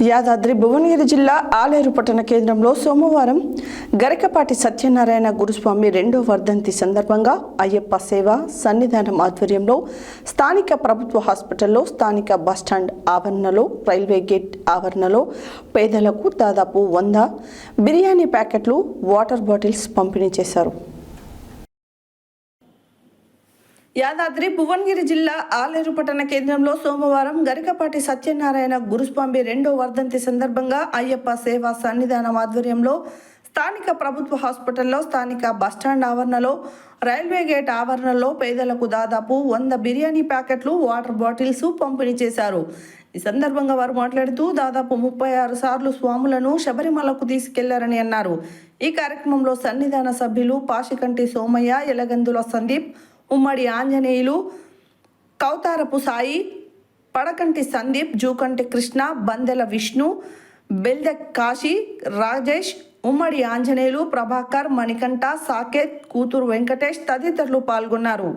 యాదాద్రి భువనగిరి జిల్లా ఆలేరు పట్టణ కేంద్రంలో సోమవారం గరికపాటి సత్యనారాయణ గురుస్వామి 2వ వర్ధంతి సందర్భంగా అయ్యప్ప సేవ సన్నిధానం ఆధ్వర్యంలో స్థానిక ప్రభుత్వ హాస్పిటల్లో, స్థానిక బస్టాండ్ ఆవరణలో, రైల్వే గేట్ ఆవరణలో పేదలకు దాదాపు 100 బిర్యానీ ప్యాకెట్లు, వాటర్ బాటిల్స్ పంపిణీ చేశారు. యాదాద్రి భువనగిరి జిల్లా ఆలేరు పట్టణ కేంద్రంలో సోమవారం గరికపాటి సత్యనారాయణ గురుస్వామి 2వ వర్ధంతి సందర్భంగా అయ్యప్ప సేవా సన్నిధానం ఆధ్వర్యంలో స్థానిక ప్రభుత్వ హాస్పిటల్లో, స్థానిక బస్టాండ్ ఆవరణలో, రైల్వే గేట్ ఆవరణలో పేదలకు దాదాపు 100 బిర్యానీ ప్యాకెట్లు, వాటర్ బాటిల్స్ పంపిణీ చేశారు. ఈ సందర్భంగా వారు మాట్లాడుతూ దాదాపు 36 సార్లు స్వాములను శబరిమలకు తీసుకెళ్లారని అన్నారు. ఈ కార్యక్రమంలో సన్నిధాన సభ్యులు పాషికంటి సోమయ్య, ఎలగందుల సందీప్, ఉమ్మడి ఆంజనేయులు, కౌతారపు సాయి, పడకంటి సందీప్, జూకంటి కృష్ణ, బందెల విష్ణు, బెల్దె కాశీ, రాజేష్, ఉమ్మడి ఆంజనేయులు, ప్రభాకర్, మణికంఠ, సాకేత్, కూతురు వెంకటేష్ తదితరులు పాల్గొన్నారు.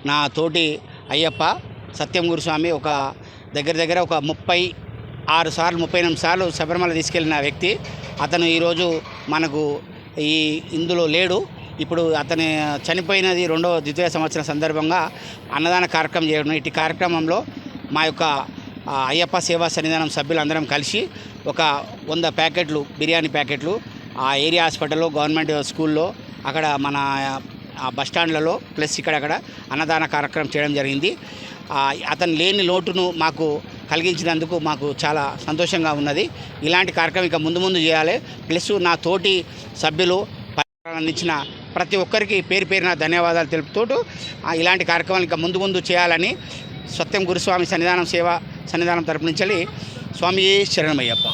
నా తోటి అయ్యప్ప సత్యం గురుస్వామి ఒక దగ్గర ఒక 36 సార్లు 38 సార్లు శబరిమల తీసుకెళ్లిన వ్యక్తి. అతను ఈరోజు మనకు ఇందులో లేడు. ఇప్పుడు అతని చనిపోయినది 2వ ద్వితీయ సంవత్సరం సందర్భంగా అన్నదాన కార్యక్రమం చేయడం. ఇటు కార్యక్రమంలో మా యొక్క అయ్యప్ప సేవా సన్నిధానం సభ్యులందరం కలిసి ఒక 100 ప్యాకెట్లు బిర్యానీ ప్యాకెట్లు ఆ ఏరియా హాస్పిటల్లో, గవర్నమెంట్ స్కూల్లో, అక్కడ మన బస్టాండ్లలో ప్లస్ ఇక్కడక్కడ అన్నదాన కార్యక్రమం చేయడం జరిగింది. అతను లేని లోటును మాకు కలిగించినందుకు మాకు చాలా సంతోషంగా ఉన్నది. ఇలాంటి కార్యక్రమం ఇక ముందు చేయాలి. ప్లస్ నా తోటి సభ్యులు అందించిన ప్రతి ఒక్కరికి పేరున ధన్యవాదాలు తెలుపుతూ ఇలాంటి కార్యక్రమాలు ఇక ముందు చేయాలని సత్యం గురుస్వామి సన్నిధానం తరపు నుంచి స్వామి శరణమయ్యప్ప.